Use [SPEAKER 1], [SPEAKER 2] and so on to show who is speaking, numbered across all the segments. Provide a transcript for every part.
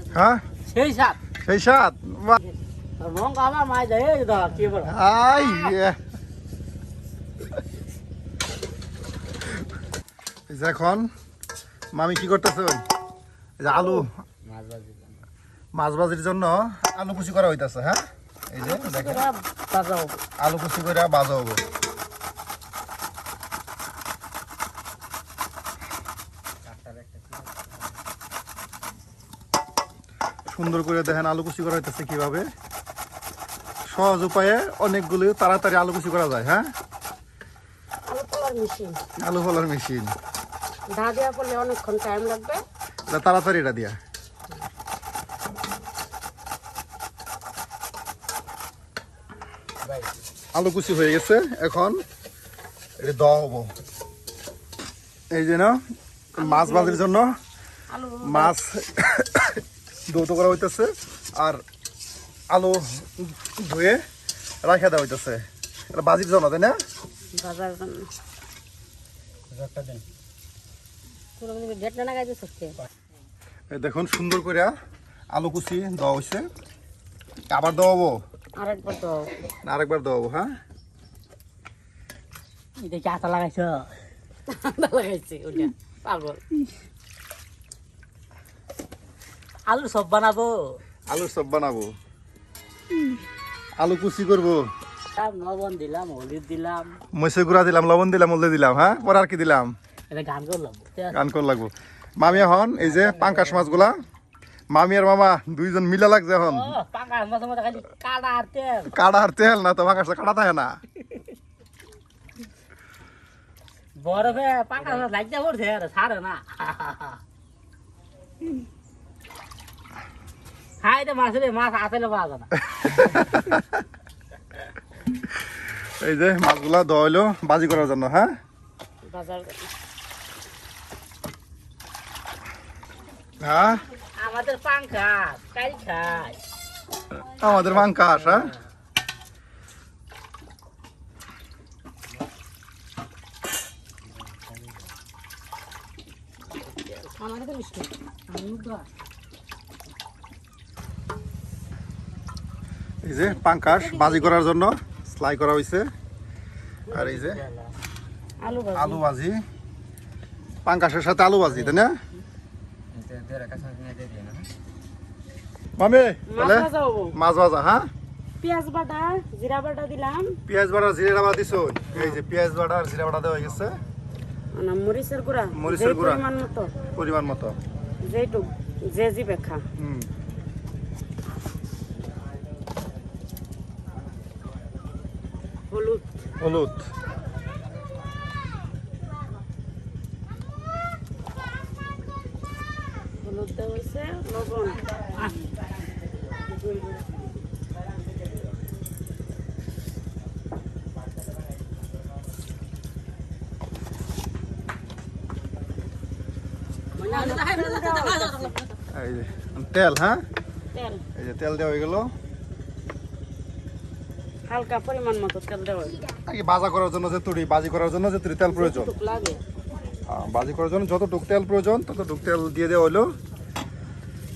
[SPEAKER 1] হ্যাঁ
[SPEAKER 2] সেই সাত
[SPEAKER 1] সেই সাত
[SPEAKER 2] রং আমার মাই দেয় কি বল
[SPEAKER 1] আই এখন মামি কি করতেছে এই যে আলু মাছ ভাজির জন্য আলু কুচি করা হইতাছে হ্যাঁ এই যে দেখেন আলু কুচি করে ভাজা হবো সুন্দর করে দেখেন আলু কুচি করা হইতেছে কিভাবে সহজ উপায়ে অনেকগুলো তাড়াতাড়ি আলু কুচি করা যায় হ্যাঁ আলু ফলার মেশিন
[SPEAKER 3] অনেকক্ষণ টাইম লাগবে
[SPEAKER 1] তাড়াতাড়ি এটা দিয়া আলু কুচি হয়ে গেছে এখন এটা দেওয়া হবো এই যে না মাছ ভাজির জন্য মাছ ধৌত করা হইতেছে আর আলু ধুয়ে রাখা দেওয়া হইতেছে এটা ভাজির জন্য তাই না দেখুন সুন্দর করে আলু কুচি দেওয়া হয়েছে আবার দেওয়াবো আরেকবার দেওয়াবো হ্যাঁ
[SPEAKER 2] আটা লাগাইছ পাগল আলুর সব বানাবো
[SPEAKER 1] আলু কুচি করবো
[SPEAKER 2] লবণ দিলাম হলুদ দিলাম
[SPEAKER 1] মরিচের গুঁড়া দিলাম লবণ দিলাম হলুদ দিলাম হ্যাঁ পরে আর কি দিলাম গান কর লাগবো মামি এখন এই যে পাঙ্কাশ মাছগুলা মামি আর মামা দুইজন মিলা লাগছে এখন কাটা আর তেল না তো পাঙ্কাশটা কাটা থাকে না
[SPEAKER 2] বরফে পাঙ্কাশ মাছ লাগতে পড়ছে ছাড়ে না খাই তো মাছ মাছ আসলে পাওয়া যায় না
[SPEAKER 1] এই যে মাছগুলা ধোয়াইলো বাজি করার জন্য হ্যাঁ হ্যাঁ
[SPEAKER 2] আমাদের পাঙ্কাশ কাই খাই
[SPEAKER 1] আমাদের পাঙ্কাশ হ্যাঁ এই যে পাঙ্কাশ বাজি করার জন্য স্লাই করা হয়েছে আর এই যে আলু ভাজি পাঙ্কাশের সাথে আলু ভাজি তাই না মামি তাহলে মাছ ভাজা হ্যাঁ
[SPEAKER 3] পেঁয়াজ বাটা জিরা বাটা দিলাম
[SPEAKER 1] পেঁয়াজ বাটা জিরা বাটা দিছো এই যে পেঁয়াজ বাটা আর জিরা বাটা দেওয়া হয়ে গেছে
[SPEAKER 3] মরিচের গুঁড়া
[SPEAKER 1] পরিমাণ মতো
[SPEAKER 3] যেটুক যে জিবে খা হলুদ
[SPEAKER 1] হলুদ
[SPEAKER 3] হলুদ দেওয়া হয়েছে লবণ
[SPEAKER 1] এই যে তেল হ্যাঁ
[SPEAKER 3] তেল
[SPEAKER 1] এই যে তেল দেওয়া হয়ে গেল
[SPEAKER 3] হালকা পরিমাণ মতো তেল দেওয়া
[SPEAKER 1] আগে ভাজা করার জন্য যেতুড়ি বাজি করার জন্য যেতুড়ি তেল প্রয়োজন
[SPEAKER 3] লাগে
[SPEAKER 1] বাজি করার জন্য যতটুক তেল প্রয়োজন ততটুক তেল দিয়ে দেওয়া হলো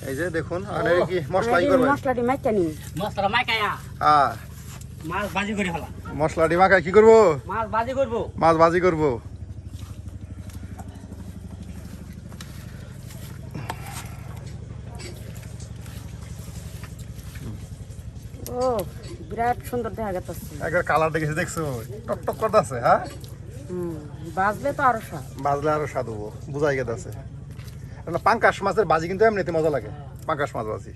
[SPEAKER 1] এই যে দেখুন আর এই কি মশলাই করবে
[SPEAKER 3] মশলাটি মাইকা নিন
[SPEAKER 2] মশলা মাইকায়া
[SPEAKER 1] হ্যাঁ
[SPEAKER 2] মাছ ভাজি করে ফেলা
[SPEAKER 1] মশলাটি মাখায় কি করবো
[SPEAKER 2] মাছ ভাজি করবো
[SPEAKER 1] মাছ ভাজি করবো
[SPEAKER 3] ও বিরাট সুন্দর দেখা যাচ্ছে
[SPEAKER 1] একবার কালার দেখেছি দেখছো টকটক করতেছে হ্যাঁ
[SPEAKER 3] বাজলে তো আরো স্বাদ
[SPEAKER 1] বাজলে আরো স্বাদ হবো বুঝাই গেছে পাঙ্কাশ মাছের ভাজি কিন্তু এমনিতে মজা লাগে পাঙ্কাশ মাছ ভাজি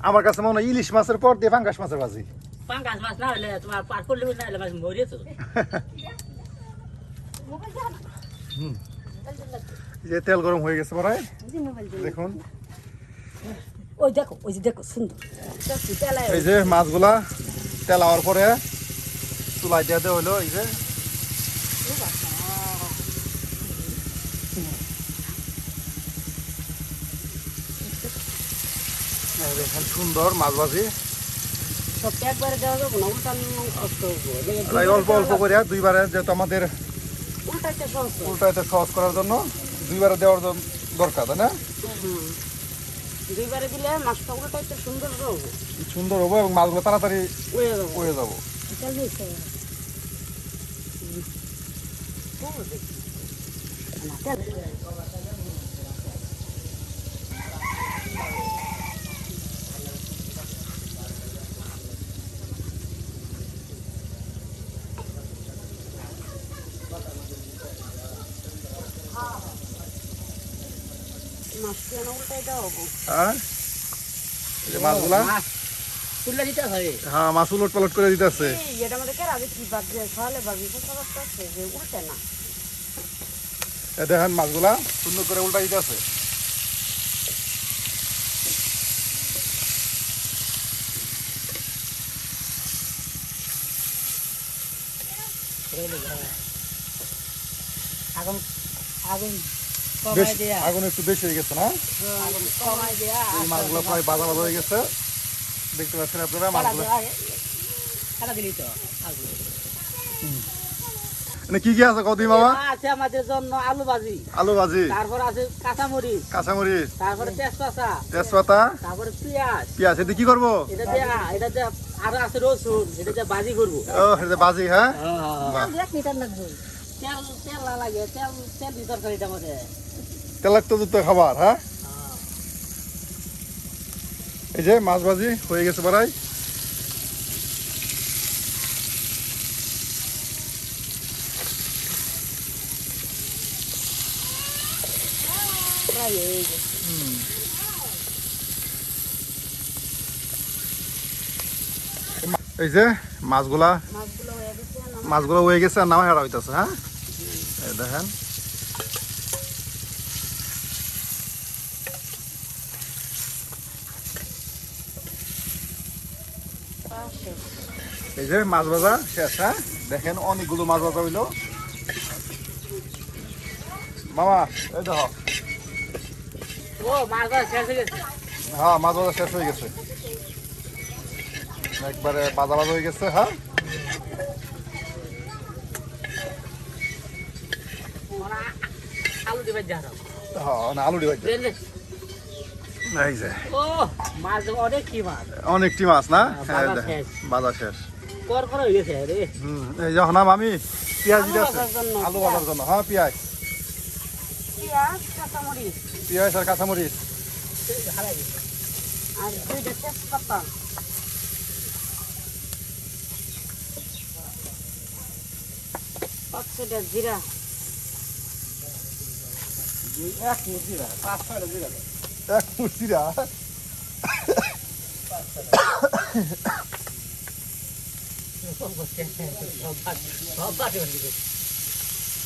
[SPEAKER 1] আমার কাছে মনে হয় ইলিশ মাছের পর দিয়ে পাঙ্কাশ মাছের ভাজি
[SPEAKER 2] পাঙ্কাশ মাছ না হলে তোমার পার করলে না হলে মাছ মরিয়ে তো
[SPEAKER 1] যে তেল গরম হয়ে গেছে পরে দেখুন
[SPEAKER 3] ওই দেখো ওই যে দেখো সুন্দর
[SPEAKER 1] এই যে মাছগুলা তেল হওয়ার পরে চুলাই দিয়ে দেওয়া হলো এই যে দেখেন সুন্দর মাছ ভাজি
[SPEAKER 3] একবারে দেওয়া যাবো না
[SPEAKER 1] অল্প অল্প করে দুইবারে যেহেতু আমাদের উল্টাইতে সহজ করার জন্য দুইবারে দেওয়ার দরকার, তাই না?
[SPEAKER 3] দুইবারে দিলে মাছটা উল্টো একটু সুন্দর হবে।
[SPEAKER 1] সুন্দর হবো এবং মাছগুলো তাড়াতাড়ি
[SPEAKER 3] উড়ে যাবো।
[SPEAKER 1] উড়ে যাবো।
[SPEAKER 3] মাছটা উল্টাই দেওয়া হবো।
[SPEAKER 1] হ্যাঁ, এই যে মাছগুলা,
[SPEAKER 2] তুলে দিতে হবে।
[SPEAKER 1] হ্যাঁ মাছ উলট পালট করে দিতেছে।
[SPEAKER 3] এটার মধ্যে কেন আগে কি বাদ দিয়ে খাওয়ালে বাড়বি কথা আছে যে উল্টে না।
[SPEAKER 1] দেখেন মাছগুলা সুন্দর করে উল্টা দিতেছে।
[SPEAKER 2] আগুন আগুন
[SPEAKER 1] বেশ,
[SPEAKER 2] কমাই দেয়া,
[SPEAKER 1] আগুন একটু বেশি হয়ে গেছে না?
[SPEAKER 2] আগুন কমাই দেয়া।
[SPEAKER 1] এই মাছগুলো প্রায় বাজা বাজা হয়ে গেছে, দেখতে পাচ্ছেন আপনারা মাছগুলো।
[SPEAKER 2] খেলা দিলি তো আগুন।
[SPEAKER 1] মানে কি কি আছে কদি মামা?
[SPEAKER 2] আছে আমাদের জন্য আলু ভাজি,
[SPEAKER 1] আলু ভাজি,
[SPEAKER 2] তারপর আছে কাঁচামরিচ,
[SPEAKER 1] কাঁচামরিচ,
[SPEAKER 2] তারপরে তেজপাতা,
[SPEAKER 1] তেজপাতা,
[SPEAKER 2] তারপরে পেঁয়াজ।
[SPEAKER 1] পেঁয়াজ। এতে কি করবো?
[SPEAKER 2] এটা দিয়ে আরো আছে রসুন, এটা দিয়ে ভাজি করবো।
[SPEAKER 1] ও এটা ভাজি, হ্যাঁ।
[SPEAKER 2] তেল তেল না লাগে, তেল তেল দিয়ে তরকারিটা মধ্যে।
[SPEAKER 1] তেলাক্তযুক্ত খাবার, হ্যাঁ। এই যে মাছ ভাজি হয়ে গেছে বাড়াই।
[SPEAKER 3] প্রায় হয়ে গেছে।
[SPEAKER 1] এই যে মাছগুলা,
[SPEAKER 3] মাছগুলো হয়ে গেছে না?
[SPEAKER 1] মাছগুলো হয়ে গেছে আর নামাই হারা হইতেছে, হ্যাঁ। এই দেখেন এই যে মাছ ভাজা শেষ, হ্যাঁ। দেখেন অনেকগুলো মাছ ভাজা হইলো মামা, এই দেখো।
[SPEAKER 2] ও মাছ ভাজা শেষ হয়ে গেছে।
[SPEAKER 1] হ্যাঁ মাছ ভাজা শেষ হয়ে গেছে, একবারে ভাজা ভাজা হয়ে গেছে, হ্যাঁ।
[SPEAKER 2] আলু দিবে জানো।
[SPEAKER 1] হ্যাঁ না, আলু ডিভাইড। এই যে
[SPEAKER 2] ও মাছ অনেক কি মাছ,
[SPEAKER 1] অনেকটি মাছ না?
[SPEAKER 2] হ্যাঁ,
[SPEAKER 1] এই
[SPEAKER 2] ভাজা
[SPEAKER 1] দেখেন,
[SPEAKER 2] শেষ।
[SPEAKER 1] ভাজা শেষ।
[SPEAKER 2] কর হয়ে গেছে রে।
[SPEAKER 1] এই যখন আমি পেঁয়াজ
[SPEAKER 3] আলু
[SPEAKER 1] দিতে আছে,
[SPEAKER 3] ভাজার জন্য।
[SPEAKER 1] আলু ভাজার জন্য, হ্যাঁ। পেঁয়াজ,
[SPEAKER 3] পেঁয়াজ, কাঁচামরিচ
[SPEAKER 1] পেঁয়াজ আর কাঁচামরিচ,
[SPEAKER 3] আর দুইটা তেজপাতা। পাঁচশোটা জিরা।
[SPEAKER 1] এক মুচিরা, 5-6টা জিরা, এক মুচিরা।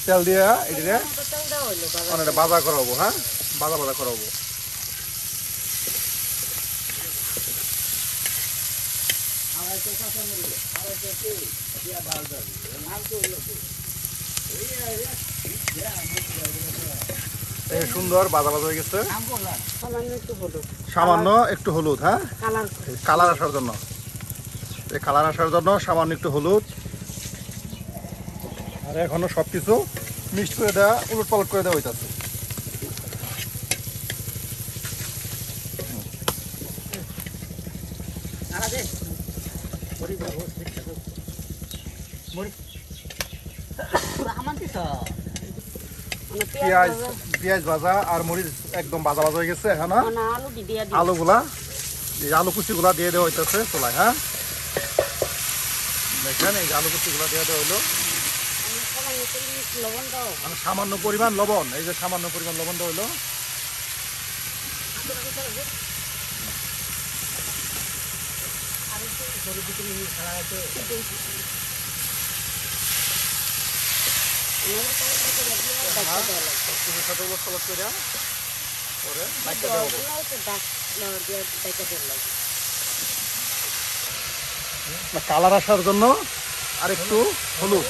[SPEAKER 1] তেল দিয়ে এটিতে
[SPEAKER 3] তেল দেওয়া হইলো বাবা।
[SPEAKER 1] অনেকটা ভাজা করা হবো, হ্যাঁ। ভাজা ভাজা করা হবো। এই সুন্দর ভাজা ভাজা হয়ে গেছে।
[SPEAKER 3] সামান্য একটু হলুদ,
[SPEAKER 1] সামান্য একটু হলুদ, হ্যাঁ।
[SPEAKER 3] কালার।
[SPEAKER 1] কালার আসার জন্য, এই কালার আসার জন্য সামান্য একটু হলুদ। আর এখনো সবকিছু মিক্সড করে দেওয়া, উলট পালট করে দেওয়া হইতাছে।
[SPEAKER 3] মানে
[SPEAKER 1] পেঁয়াজ,
[SPEAKER 3] ভাজা।
[SPEAKER 1] পেঁয়াজ ভাজা আর মরিচ একদম ভাজা ভাজা হয়ে গেছে। এখন
[SPEAKER 3] মানে আলু দিয়ে দিই।
[SPEAKER 1] আলুগুলা, এই আলু কুচিগুলা দিয়ে দেওয়া হইতেছে চুলায়, হ্যাঁ। দেখেন এই যে আলু কুচিগুলা দিয়ে দেওয়া হইলো।
[SPEAKER 3] সামান্য একটু লবণ দাও।
[SPEAKER 1] মানে সামান্য পরিমাণ লবণ, এই যে সামান্য পরিমাণ লবণ দেওয়া হইলো। কুচির সাথে উলট পালট করে পরে বাইটটা দেওয়া হবো। কালার আসার জন্য আর একটু হলুদ,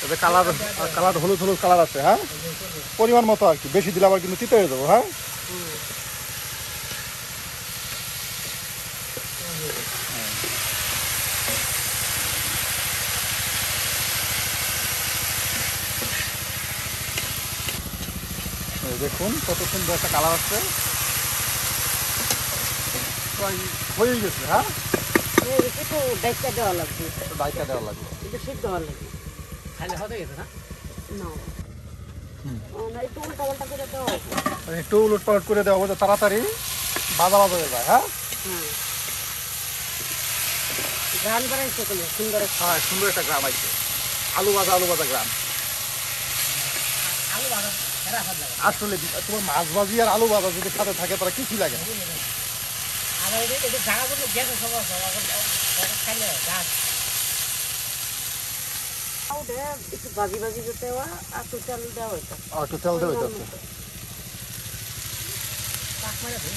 [SPEAKER 1] এতে কালার, কালার হলুদ হলুদ কালার আছে, হ্যাঁ। পরিমাণ মতো আর কি, বেশি দিলে আবার কিন্তু তিতে হয়ে যাবো, হ্যাঁ। এই দেখুন কত সুন্দর একটা কালার আসছে, প্রায় হয়ে গেছে। হ্যাঁ,
[SPEAKER 3] একটু ডাইকা দেওয়া লাগবে,
[SPEAKER 1] একটু ডাইকা দেওয়া লাগবে।
[SPEAKER 3] একটু সিদ্ধ হওয়া লাগবে।
[SPEAKER 2] খাইলে হতে গেছে না?
[SPEAKER 3] না না, একটু উল্টা পাল্টা করে দেওয়া হবে।
[SPEAKER 1] মানে একটু উলট পালট করে দেওয়া হবে, তাড়াতাড়ি ভাজা ভাজা হয়ে যায়। হ্যাঁ
[SPEAKER 3] হ্যাঁ, গান বাড়াইছে কোনো সুন্দর একটা।
[SPEAKER 1] হ্যাঁ, সুন্দর একটা গ্রাম আছে, আলু ভাজা গ্রাম।
[SPEAKER 2] আলু ভাজা এরা হাত লাগে।
[SPEAKER 1] আসলে তোমার মাছ ভাজি আর আলু ভাজা যদি সাথে থাকে তারা কিছুই লাগে না।
[SPEAKER 2] আমার এটা জায়গা বললে গ্যাসের সমস্যা, খাইলে গাছ
[SPEAKER 3] ওটা একটু ভাজি ভাজি করতে দেওয়া আর একটু তেল দেওয়া হইতো।
[SPEAKER 1] আর একটু তেল দেওয়া হইতেছে।
[SPEAKER 2] কাক মারে দিই।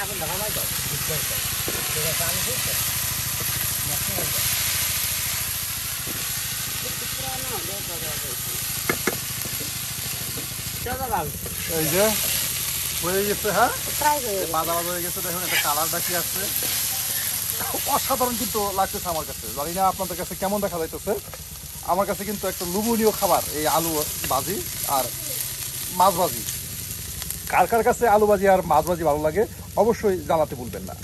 [SPEAKER 2] আগুন ধরা নাই তো বুঝতে পারছো ঠিক আছে আমি বুঝতে চলো বাবু
[SPEAKER 1] এই যে হয়ে গেছে। হ্যাঁ,
[SPEAKER 3] প্রায় হয়ে গেছে।
[SPEAKER 1] ভাজা ভাজা হয়ে গেছে। দেখুন একটা কালারটা কি আসছে, অসাধারণ কিন্তু লাগতেছে আমার কাছে। জানি না আপনাদের কাছে কেমন দেখা যাইতেছে, আমার কাছে কিন্তু একটা লোভনীয় খাবার এই আলু ভাজি আর মাছ ভাজি। কার কার কাছে আলু ভাজি আর মাছ ভাজি ভালো লাগে অবশ্যই জানাতে ভুলবেন না।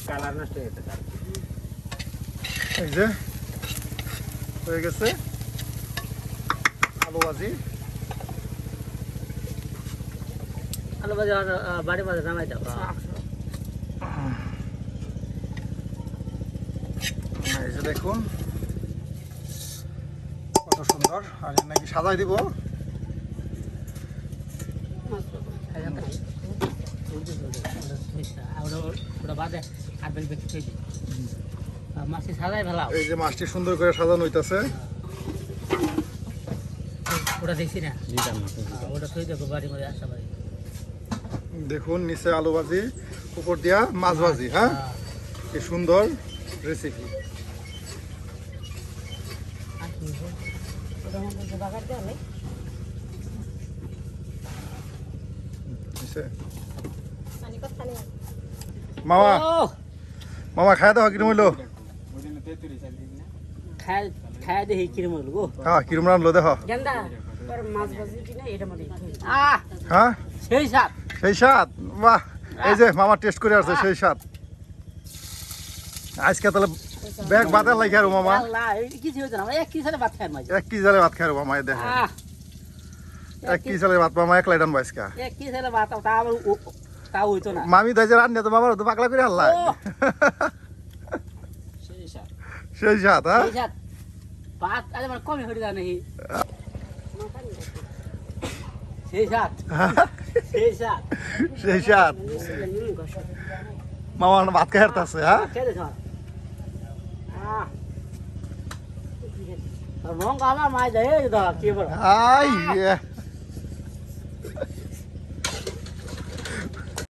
[SPEAKER 2] কালার নষ্ট হয়ে গেছে
[SPEAKER 1] এই যে হয়ে গেছে আলু ভাজি।
[SPEAKER 2] আলু ভাজা বাড়ি ভাজা নামাই দাও
[SPEAKER 1] এই যে দেখুন কত সুন্দর। আর এর নাকি সাজাই দিব।
[SPEAKER 2] ওটা বাদে আর বেল বেশি খেয়ে দিই মাছি সাজাই ফেলাও
[SPEAKER 1] এই যে মাছটি সুন্দর করে সাজানো হইতাছে।
[SPEAKER 2] ওটা দেখছি না ওটা থই দেখো বাড়ি মধ্যে আসা বাড়ি
[SPEAKER 1] দেখুন নিচে আলু ভাজি, উপর দিয়া মাছ ভাজি। হ্যাঁ, কি সুন্দর রেসিপি। মামা মামা খাই দাও কিরম হইলো?
[SPEAKER 2] খাই দেখি কিরম হলো গো
[SPEAKER 1] হ্যাঁ, কিরম রানলো দেখো।
[SPEAKER 3] গেন্দা তোর মাছ ভাজি কিনা এটা মধ্যে
[SPEAKER 1] হ্যাঁ,
[SPEAKER 2] সেই সাপ
[SPEAKER 1] সেই স্বাদ। বাহ, এই যে মামা টেস্ট করে আসছে, সেই স্বাদ। আজকে তাহলে ব্যাগ বাজার লাগে আর মামা
[SPEAKER 2] আল্লাহ কিছু হইতো না এক কি সালে ভাত খাই মাঝে
[SPEAKER 1] এক কি জালে ভাত খাই মামা। এই দেখো এক কি জালে ভাত মামা একলাই ডান বাইসকা।
[SPEAKER 2] এক কি সালে ভাত তা আবার তাও হইতো না
[SPEAKER 1] মামি তাই যে রান্না তো মামার তো পাকলা করে আল্লাহ।
[SPEAKER 2] সেই সাপ
[SPEAKER 1] সেই স্বাদ। হ্যাঁ,
[SPEAKER 2] সেই সাপ ভাত আরে মানে কমই হইতো না নাকি সেই সাপ সেই সাপ
[SPEAKER 1] সেই স্বাদ। মামা ভাত খাই হারতাছে। হ্যাঁ,
[SPEAKER 2] খেয়ে দেখো রং আমার মাছ দেয় কি বড়
[SPEAKER 1] আই